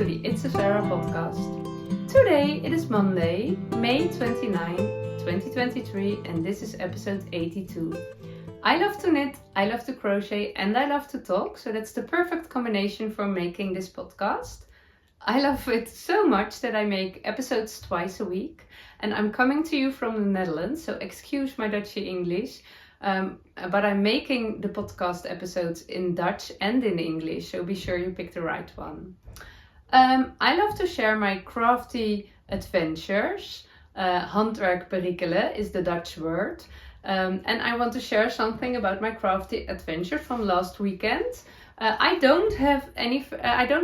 to the It's a Sarah podcast. Today it is Monday, May 29, 2023, and this is episode 82. I love to knit, I love to crochet, and I love to talk, so that's the perfect combination for making this podcast. I love it so much that I make episodes twice a week, and I'm coming to you from the Netherlands, so excuse my Dutchy English. But I'm making the podcast episodes in Dutch and in English, so be sure you pick the right one. I love to share my crafty adventures. Handwerkperikelen is the Dutch word. And I want to share something about my crafty adventure from last weekend. I don't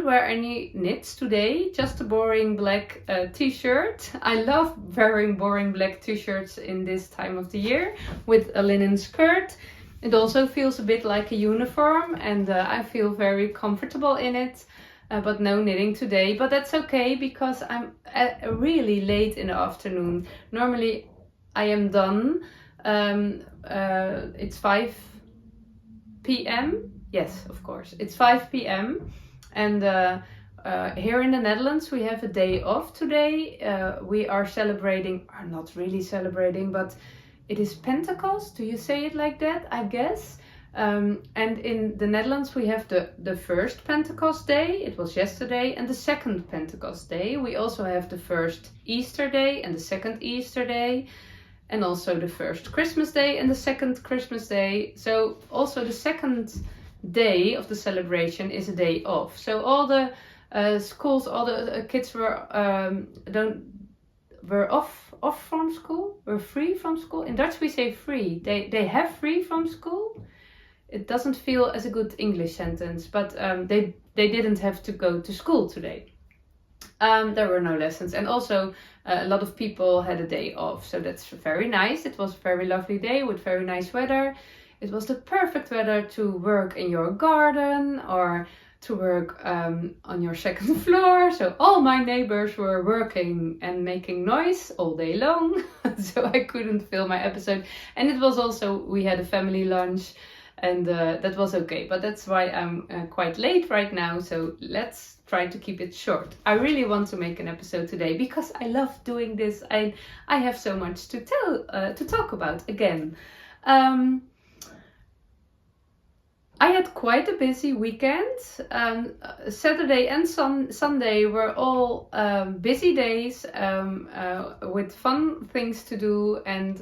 wear any knits today, just a boring black t-shirt. I love wearing boring black t-shirts in this time of the year with a linen skirt. It also feels a bit like a uniform and I feel very comfortable in it. But no knitting today, but that's okay because I'm really late in the afternoon. Normally I am done. It's 5 p.m. Yes, of course. It's 5 p.m. And here in the Netherlands, we have a day off today. We are celebrating, or not really celebrating, but it is Pentecost. Do you say it like that? I guess. And in the Netherlands, we have the first Pentecost day. It was yesterday. And the second Pentecost day. We also have the first Easter day and the second Easter day. And also the first Christmas day and the second Christmas day. So also the second day of the celebration is a day off. So all the schools, all the kids were off from school, were free from school. In Dutch we say free. They have free from school. It doesn't feel as a good English sentence, but they didn't have to go to school today. There were no lessons, and also a lot of people had a day off, so that's very nice. It was a very lovely day with very nice weather. It was the perfect weather to work in your garden or to work on your second floor. So all my neighbors were working and making noise all day long, so I couldn't film my episode. And it was also, we had a family lunch, and that was okay. But that's why I'm quite late right now, so let's try to keep it short. I really want to make an episode today because I love doing this. I have so much to talk about again. I had quite a busy weekend. Saturday and Sunday were all busy days with fun things to do, and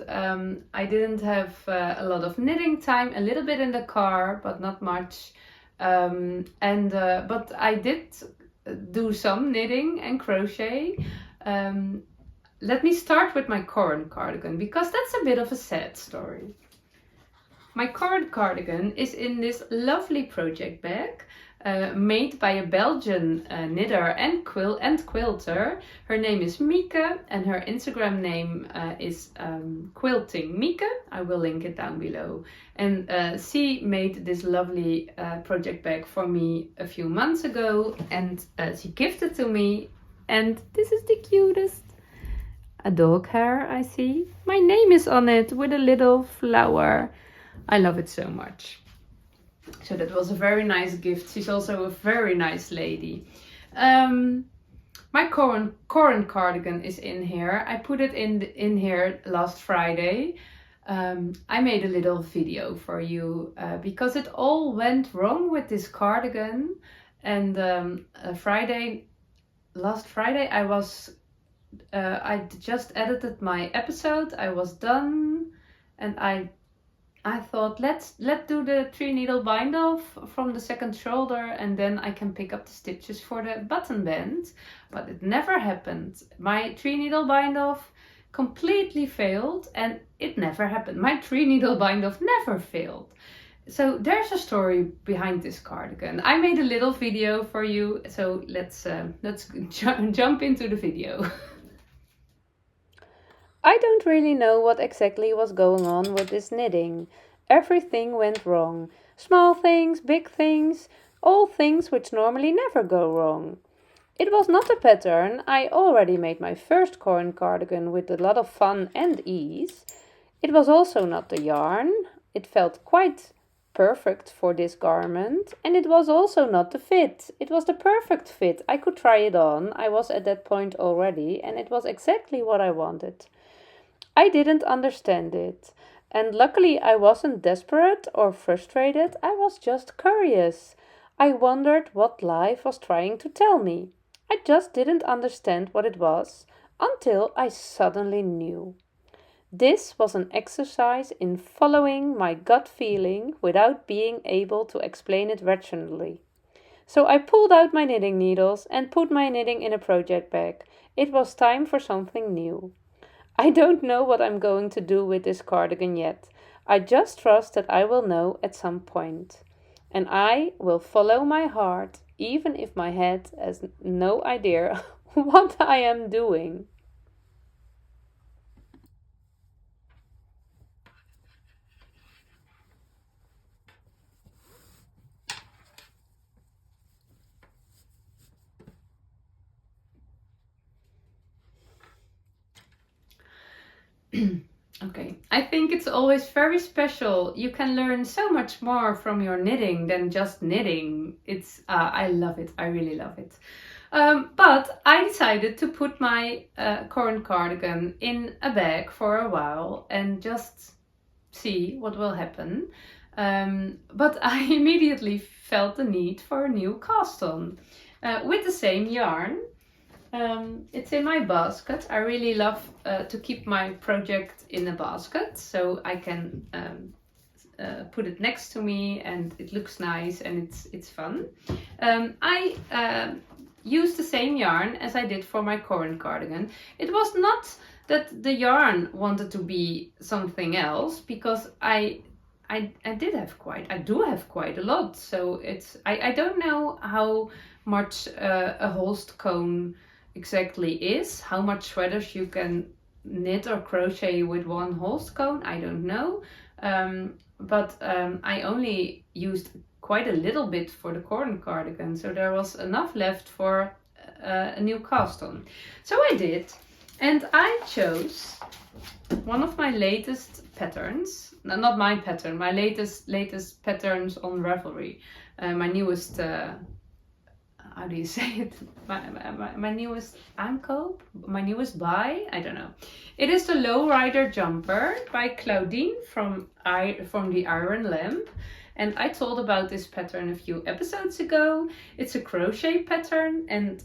I didn't have a lot of knitting time, a little bit in the car, but not much. But I did do some knitting and crochet. Let me start with my Corran cardigan because that's a bit of a sad story. My Corran cardigan is in this lovely project bag made by a Belgian knitter and quilter. Her name is Mieke and her Instagram name is Quilting Mieke. I will link it down below. And she made this lovely project bag for me a few months ago, and she gifted to me. And this is the cutest. A dog hair, I see. My name is on it with a little flower. I love it so much. So that was a very nice gift. She's also a very nice lady. My Corran cardigan is in here. I put it in here last Friday. I made a little video for you because it all went wrong with this cardigan. And last Friday I just edited my episode. I was done, and I thought let's do the 3-needle bind off from the second shoulder, and then I can pick up the stitches for the button band. But it never happened. My 3-needle bind off completely failed, and it never happened. My 3-needle bind off never failed. So there's a story behind this cardigan. I made a little video for you, so let's jump into the video. I don't really know what exactly was going on with this knitting. Everything went wrong. Small things, big things, all things which normally never go wrong. It was not a pattern. I already made my first Corran cardigan with a lot of fun and ease. It was also not the yarn. It felt quite perfect for this garment, and it was also not the fit. It was the perfect fit. I could try it on. I was at that point already, and it was exactly what I wanted. I didn't understand it. And luckily, I wasn't desperate or frustrated. I was just curious. I wondered what life was trying to tell me. I just didn't understand what it was until I suddenly knew. This was an exercise in following my gut feeling without being able to explain it rationally. So I pulled out my knitting needles and put my knitting in a project bag. It was time for something new. I don't know what I'm going to do with this cardigan yet. I just trust that I will know at some point. And I will follow my heart, even if my head has no idea what I am doing. Okay, I think it's always very special. You can learn so much more from your knitting than just knitting. I love it. I really love it. But I decided to put my Corran cardigan in a bag for a while and just see what will happen. But I immediately felt the need for a new cast on with the same yarn. It's in my basket. I really love to keep my project in a basket so I can put it next to me and it looks nice and it's fun. I use the same yarn as I did for my Corran cardigan. It was not that the yarn wanted to be something else because I do have quite a lot. So I don't know how much a Holst cone exactly is, how much sweaters you can knit or crochet with one Holst cone. I don't know. But I only used quite a little bit for the Corran cardigan, so there was enough left for a new cast on. So I did, and I chose one of my latest patterns. No, not my pattern, my latest patterns on Ravelry. My newest, how do you say it? My newest aankoop, my newest buy, I don't know. It is the Lowrider jumper by Claudine from the Iron Lamp. And I told about this pattern a few episodes ago. It's a crochet pattern, and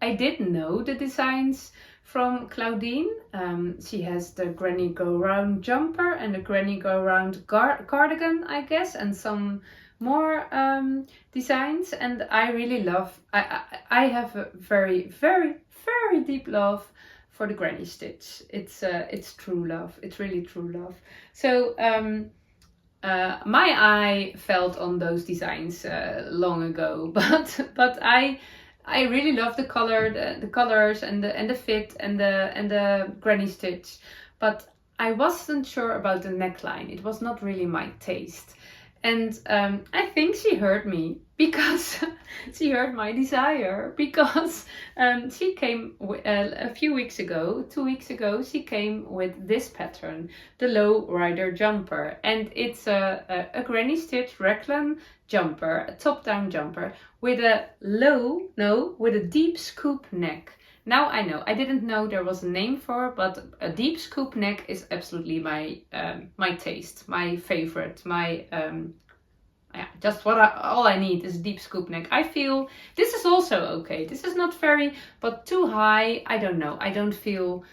I did know the designs from Claudine. She has the Granny Go Round jumper and the Granny Go Round cardigan, I guess, and some more designs. And I really love, I have a very, very, very deep love for the granny stitch. It's true love. It's really true love. So my eye felt on those designs long ago, but I really love the color, the colors, and the fit, and the granny stitch. But I wasn't sure about the neckline. It was not really my taste. And I think she heard me, because she heard my desire, because she came a few weeks ago, 2 weeks ago, she came with this pattern, the Lowrider jumper. And it's a granny stitch raglan jumper, a top-down jumper, with a deep scoop neck. Now I know, I didn't know there was a name for it, but a deep scoop neck is absolutely my taste, my favorite, just all I need is a deep scoop neck. I feel this is also okay. This is not very, but too high. I don't know. I don't feel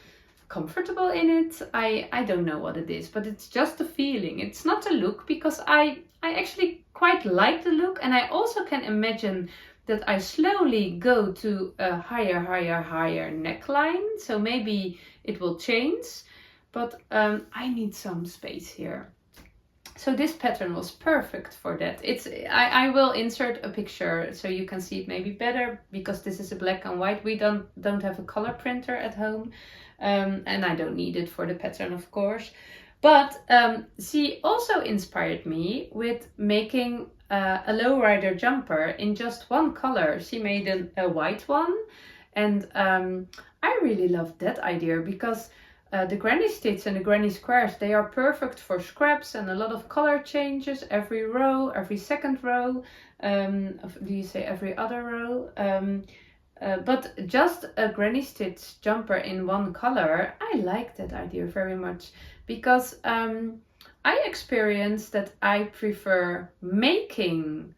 comfortable in it. I don't know what it is, but it's just a feeling. It's not a look, because I actually quite like the look, and I also can imagine that I slowly go to a higher neckline. So maybe it will change, but I need some space here. So this pattern was perfect for that. I will insert a picture so you can see it maybe better, because this is a black and white. We don't have a color printer at home, and I don't need it for the pattern, of course. But she also inspired me with making a Lowrider jumper in just one color. She made a white one, and I really loved that idea, because the granny stitch and the granny squares, they are perfect for scraps and a lot of color changes every row, every second row. Do you say every other row? But just a granny stitch jumper in one color, I like that idea very much, because I experienced that I prefer making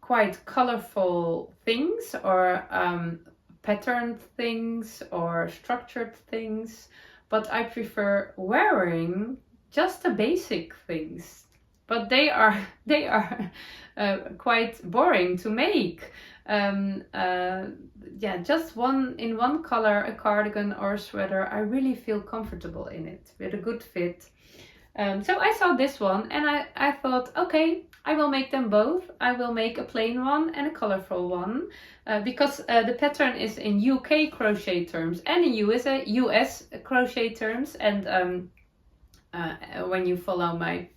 quite colorful things, or patterned things, or structured things, but I prefer wearing just the basic things. But they are quite boring to make. Just in one color, a cardigan or a sweater, I really feel comfortable in it with a good fit. So I saw this one and I thought, okay, I will make them both. I will make a plain one and a colorful one, because the pattern is in UK crochet terms and in US crochet terms. And when you follow my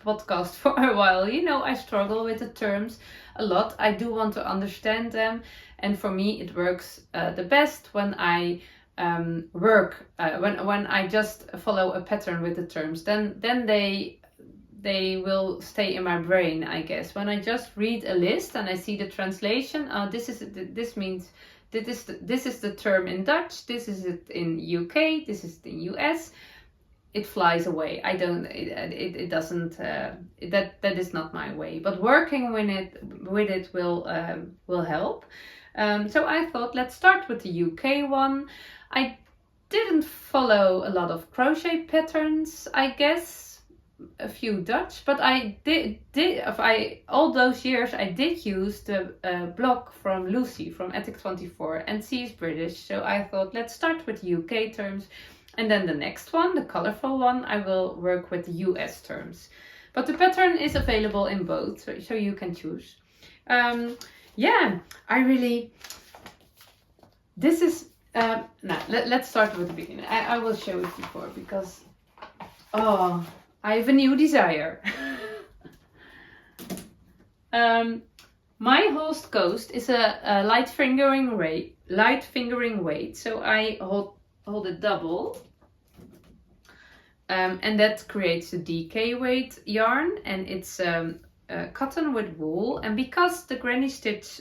podcast for a while, you know I struggle with the terms a lot. I do want to understand them, and for me it works the best when I when I just follow a pattern with the terms. Then they will stay in my brain, I guess. When I just read a list and I see the translation, this is the term in Dutch, this is it in UK, this is the US. It flies away. It doesn't. That is not my way. But working with it will help. So I thought, let's start with the UK one. I didn't follow a lot of crochet patterns, I guess, a few Dutch, but I did all those years I did use the blog from Lucy from Attic24, and she is British, so I thought, let's start with UK terms. And then the next one, the colorful one, I will work with the US terms. But the pattern is available in both, so you can choose. Let's start with the beginning. I will show it before, because, I have a new desire. My host coast is a light fingering weight, so I hold it double. And that creates a DK weight yarn, and it's cotton with wool. And because the granny stitch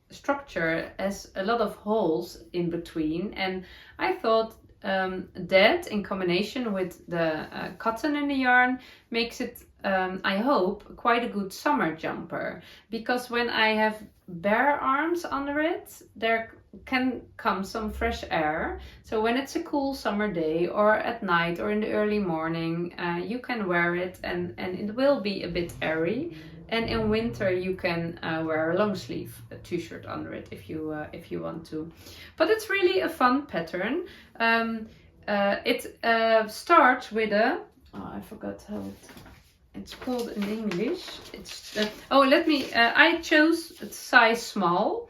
structure has a lot of holes in between, and I thought that in combination with the cotton in the yarn makes it, I hope, quite a good summer jumper. Because when I have bare arms under it, there can come some fresh air. So when it's a cool summer day, or at night, or in the early morning, you can wear it, and it will be a bit airy. And in winter you can wear a long sleeve t-shirt under it if you want to. But it's really a fun pattern. It starts with a, I forgot how it's called in English. It's I chose size small.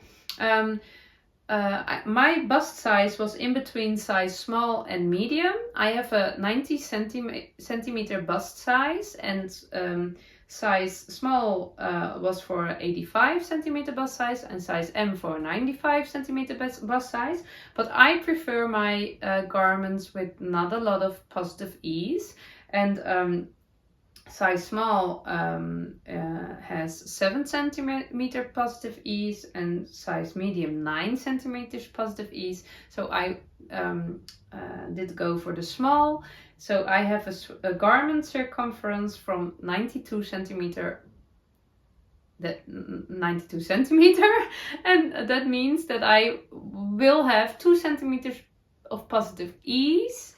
My bust size was in between size small and medium. I have a 90 centimeter bust size, and size small was for 85 centimeter bust size, and size M for 95 centimeter bust size. But I prefer my garments with not a lot of positive ease, and size small has 7 centimeter positive ease, and size medium 9 centimeters positive ease. So I did go for the small. So I have a garment circumference from 92 centimeter, and that means that I will have 2 centimeters of positive ease.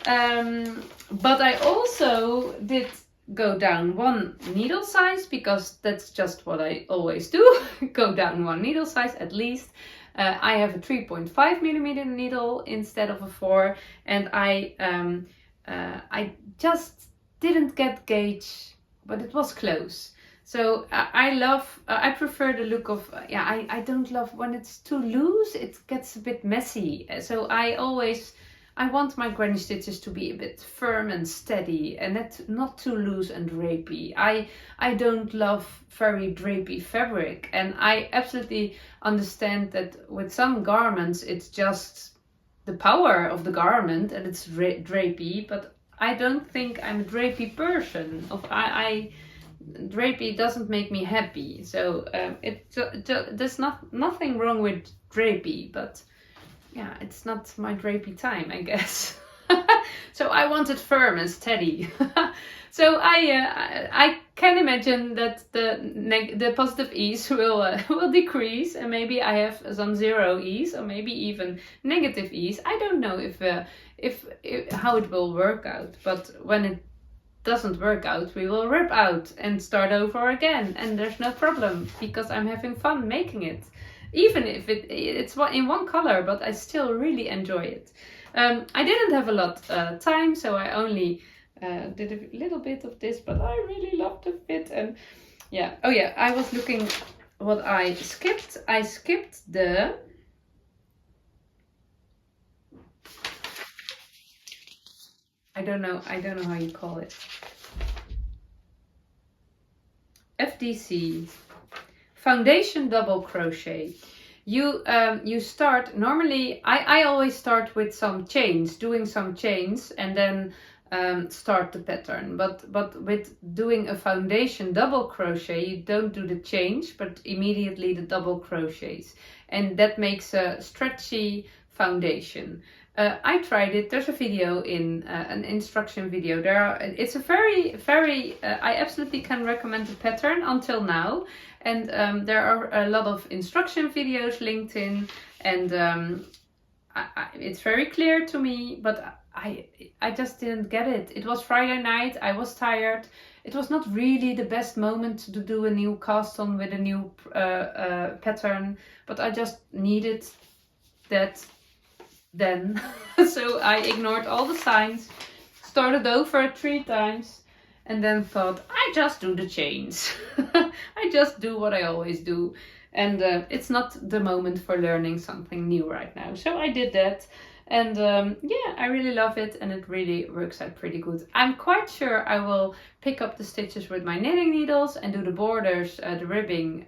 But I also did go down one needle size, because that's just what I always do. Go down one needle size at least. I have a 3.5 millimeter needle instead of a 4, and I just didn't get gauge, but it was close. So I prefer the look of, I don't love when it's too loose, it gets a bit messy. So I want my granny stitches to be a bit firm and steady, and not too loose and drapey. I don't love very drapey fabric, and I absolutely understand that with some garments it's just the power of the garment and it's drapey, but I don't think I'm a drapey person. Drapey doesn't make me happy, so there's nothing wrong with drapey, but yeah, it's not my drapey time, I guess. So I want it firm and steady. So I can imagine that the positive ease will decrease, and maybe I have some zero ease, or maybe even negative ease. I don't know if how it will work out, but when it doesn't work out, we will rip out and start over again, and there's no problem because I'm having fun making it, even if it's in one color, but I still really enjoy it. I didn't have a lot time, so I only did a little bit of this, but I really love the fit. And yeah, oh yeah, I was looking what I skipped. I skipped the I don't know how you call it. FDC, foundation double crochet. You start normally. I always start with some chains, doing some chains, and then start the pattern. But with doing a foundation double crochet, you don't do the change, but immediately the double crochets, and that makes a stretchy foundation. I tried it. There's a video in an instruction video. It's a very I absolutely can recommend the pattern until now, and there are a lot of instruction videos linked in, and it's very clear to me, but I just didn't get it. It was Friday night. I was tired. It was not really the best moment to do a new cast on with a new pattern, but I just needed that then. So I ignored all the signs, started over 3 times, and then thought, I just do the chains. I just do what I always do, and it's not the moment for learning something new right now. So I did that, and yeah, I really love it, and it really works out pretty good. I'm quite sure I will pick up the stitches with my knitting needles and do the borders, the ribbing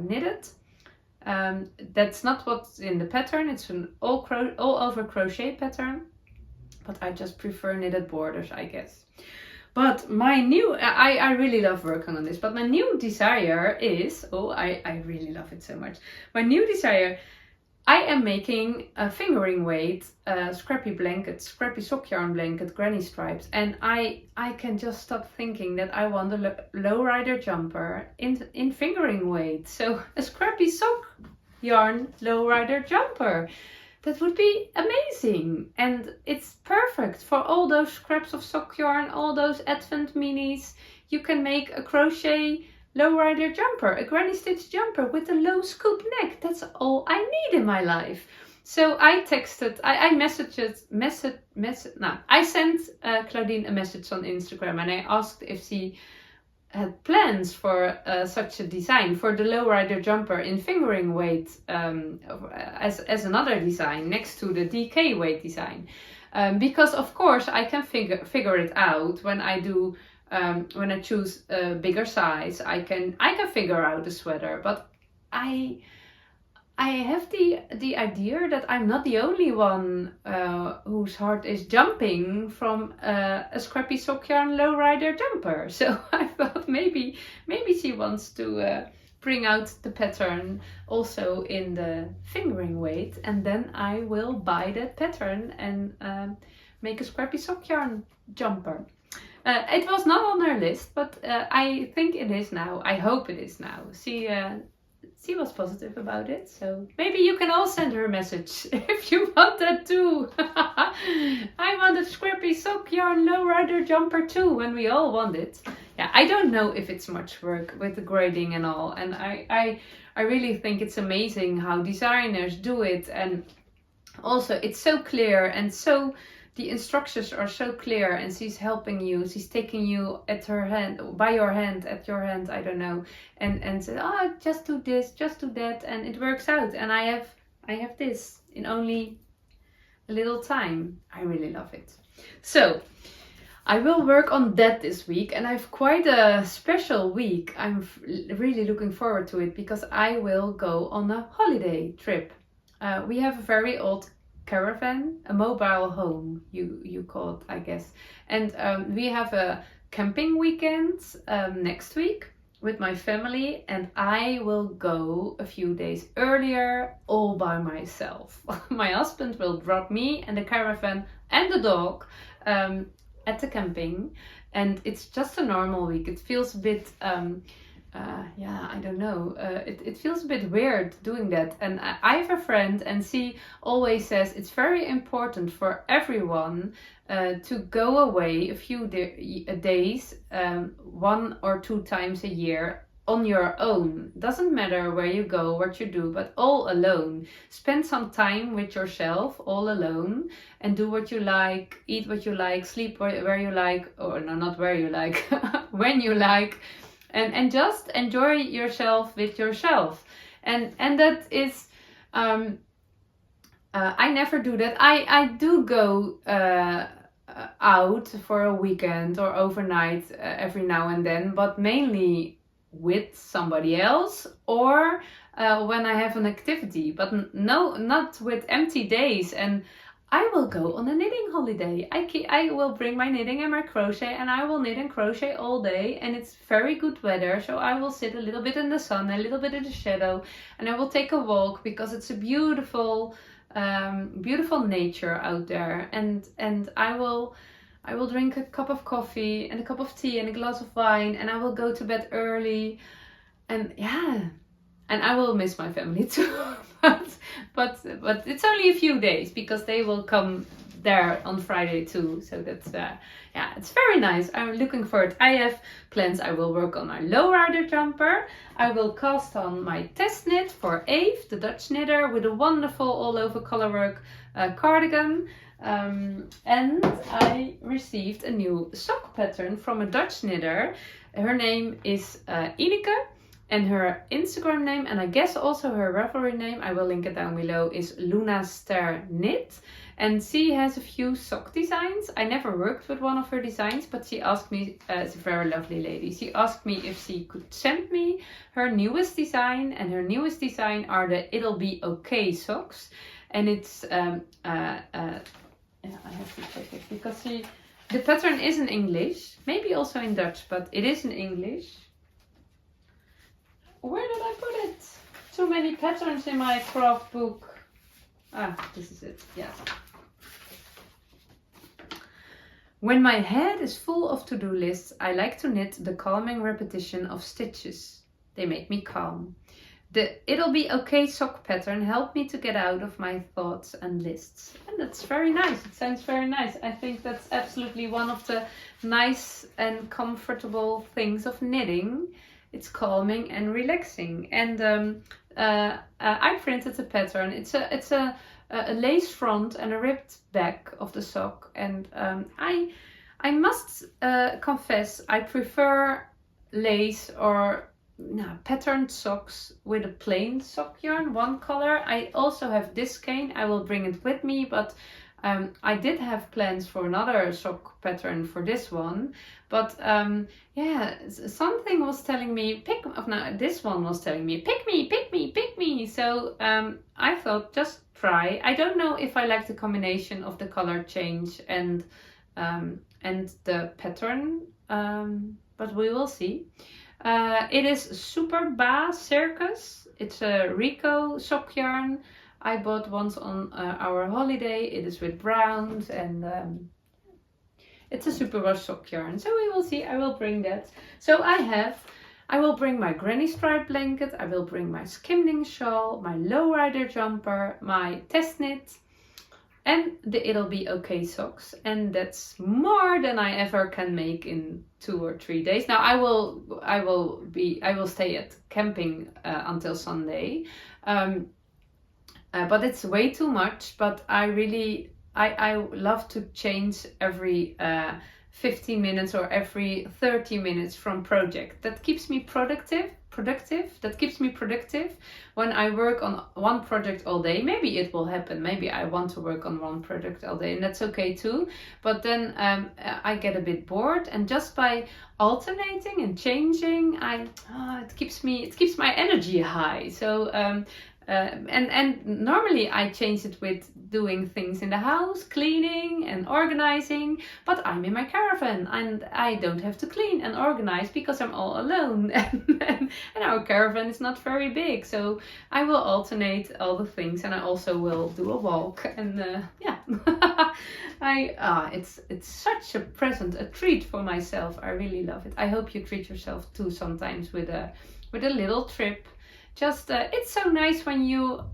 knitted. That's not what's in the pattern. It's an all over crochet pattern, but I just prefer knitted borders, I guess. But my new, I really love working on this, but my new desire is, I really love it so much. My new desire, I am making a fingering weight scrappy blanket, scrappy sock yarn blanket, granny stripes, and I can just stop thinking that I want a lowrider jumper in fingering weight. So a scrappy sock yarn lowrider jumper. That would be amazing, and it's perfect for all those scraps of sock yarn, all those advent minis. You can make a crochet lowrider jumper, a granny stitch jumper with a low scoop neck. That's all I need in my life. So I texted, I sent Claudine a message on Instagram, and I asked if she had plans for such a design for the lowrider jumper in fingering weight as another design next to the DK weight design, because of course I can figure it out when I do when I choose a bigger size. I can figure out the sweater, but I have the idea that I'm not the only one whose heart is jumping from a scrappy sock yarn lowrider jumper. So I thought maybe she wants to bring out the pattern also in the fingering weight, and then I will buy that pattern and make a scrappy sock yarn jumper. It was not on her list, but I think it is now. I hope it is now. She was positive about it, so maybe you can all send her a message if you want that too. I want a scrappy sock yarn lowrider jumper too, and we all want it. Yeah, I don't know if it's much work with the grading and all, and I really think it's amazing how designers do it, and also it's so clear, and so the instructions are so clear, and she's helping you. She's taking you at her hand, by your hand, at your hand, I don't know, and said, just do this, just do that, and it works out. And I have this in only a little time. I really love it. So I will work on that this week, and I have quite a special week. I'm really looking forward to it because I will go on a holiday trip. We have a very old caravan, a mobile home, you call it, I guess. And we have a camping weekend next week with my family, and I will go a few days earlier all by myself. My husband will drop me and the caravan and the dog at the camping, and it's just a normal week. It feels a bit I don't know. It feels a bit weird doing that. And I have a friend, and she always says it's very important for everyone to go away a few days, 1 or 2 times a year on your own. Doesn't matter where you go, what you do, but all alone. Spend some time with yourself, all alone, and do what you like, eat what you like, sleep where you like, or no, not where you like, when you like. And just enjoy yourself with yourself. And that is, I never do that. I do go out for a weekend or overnight every now and then, but mainly with somebody else or when I have an activity, but no, not with empty days. And I will go on a knitting holiday. I will bring my knitting and my crochet, and I will knit and crochet all day, and it's very good weather, so I will sit a little bit in the sun, a little bit in the shadow, and I will take a walk because it's a beautiful beautiful nature out there, and I will drink a cup of coffee and a cup of tea and a glass of wine, and I will go to bed early, and and I will miss my family too. but it's only a few days because they will come there on Friday too. So that's it's very nice. I'm looking forward. I have plans. I will work on my Lowrider jumper. I will cast on my test knit for Eve, the Dutch knitter, with a wonderful all over colorwork cardigan. And I received a new sock pattern from a Dutch knitter. Her name is Ineke. And her Instagram name, and I guess also her Ravelry name, I will link it down below, is Luna Ster Knit. And she has a few sock designs. I never worked with one of her designs, but she asked me, it's a very lovely lady, she asked me if she could send me her newest design. And her newest design are the It'll Be Okay socks. And it's, I have to check it, because the pattern is in English, maybe also in Dutch, but it is in English. Where did I put it? Too many patterns in my craft book. This is it. Yeah. When my head is full of to-do lists, I like to knit the calming repetition of stitches. They make me calm. The It'll Be Okay sock pattern helped me to get out of my thoughts and lists. And that's very nice. It sounds very nice. I think that's absolutely one of the nice and comfortable things of knitting. It's calming and relaxing. And I printed a pattern. It's a lace front and a ribbed back of the sock. And I must confess, I prefer lace or patterned socks with a plain sock yarn, one color. I also have this skein. I will bring it with me, but I did have plans for another sock pattern for this one, but something was telling me this one was telling me pick me. So I thought just try. I don't know if I like the combination of the color change and the pattern, but we will see. It is Super Ba Circus. It's a Rico sock yarn. I bought once on our holiday. It is with browns, and it's a super wash sock yarn. So we will see. I will bring that. So I will bring my granny stripe blanket. I will bring my skimming shawl, my Lowrider jumper, my test knit, and the It'll Be Okay socks. And that's more than I ever can make in 2 or 3 days. Now I will stay at camping until Sunday. But it's way too much, but I love to change every 15 minutes or every 30 minutes from project. That keeps me productive. That keeps me productive. When I work on one project all day, maybe it will happen. Maybe I want to work on one project all day, and that's okay too. But then I get a bit bored, and just by alternating and changing, it keeps my energy high. So And normally I change it with doing things in the house, cleaning and organizing, but I'm in my caravan and I don't have to clean and organize because I'm all alone. And our caravan is not very big, so I will alternate all the things, and I also will do a walk. And yeah, it's such a present, a treat for myself. I really love it. I hope you treat yourself too sometimes with a little trip. Just it's so nice when you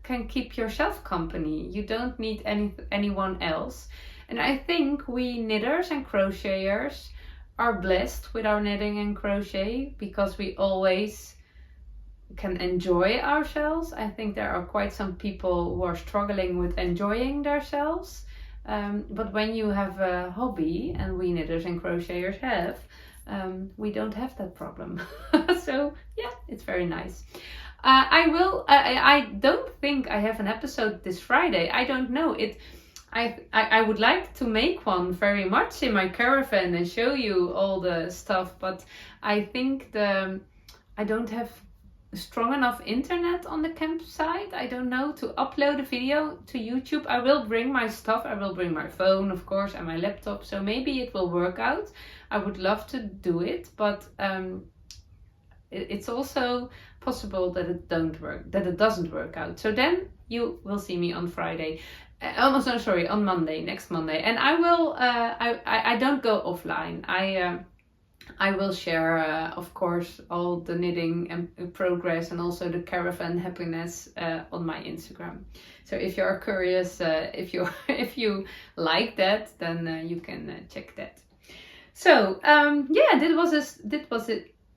can keep yourself company. You don't need anyone else. And I think we knitters and crocheters are blessed with our knitting and crochet because we always can enjoy ourselves. I think there are quite some people who are struggling with enjoying themselves. But when you have a hobby, and we knitters and crocheters have, we don't have that problem. So yeah, it's very nice. I don't think I have an episode this Friday. I don't know it. I would like to make one very much in my caravan and show you all the stuff, but I think I don't have strong enough internet on the campsite. I don't know, to upload a video to YouTube. I will bring my stuff. I will bring my phone, of course, and my laptop, so maybe it will work out. I would love to do it, but it's also possible that it doesn't work out. So then you will see me on Friday. On Monday, next Monday, and I will. I don't go offline. I will share, of course, all the knitting and progress, and also the caravan happiness on my Instagram. So if you are curious, if you like that, then you can check that. So yeah,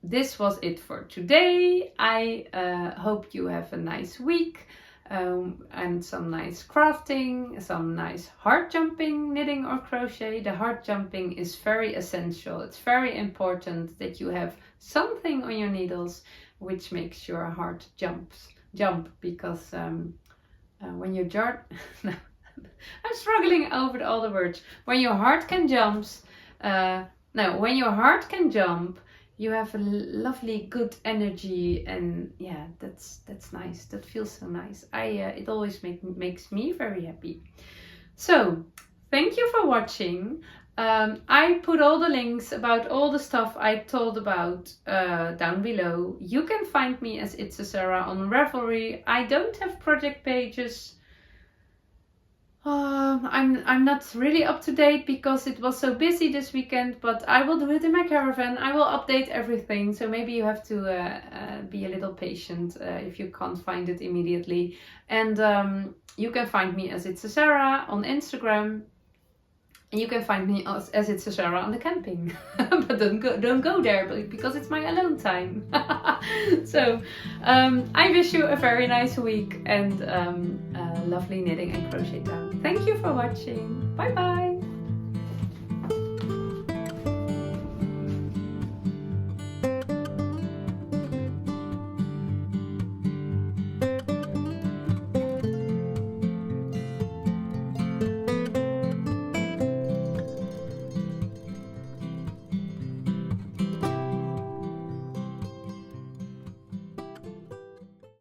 this was it for today. I hope you have a nice week. And some nice crafting, some nice heart jumping knitting or crochet. The heart jumping is very essential. It's very important that you have something on your needles which makes your heart jump, because when you no, I'm struggling over all the words. When your heart can jump, when your heart can jump, you have a lovely, good energy, and yeah, that's nice. That feels so nice. It always makes me very happy. So, thank you for watching. I put all the links about all the stuff I told about down below. You can find me as It's a Sarah on Ravelry. I don't have project pages. I'm not really up to date because it was so busy this weekend, but I will do it in my caravan. I will update everything, so maybe you have to be a little patient if you can't find it immediately. And you can find me as It's a Sarah on Instagram. And you can find me as It's a Sarah on the camping. But don't go there because it's my alone time. So I wish you a very nice week and lovely knitting and crochet time. Thank you for watching. Bye bye.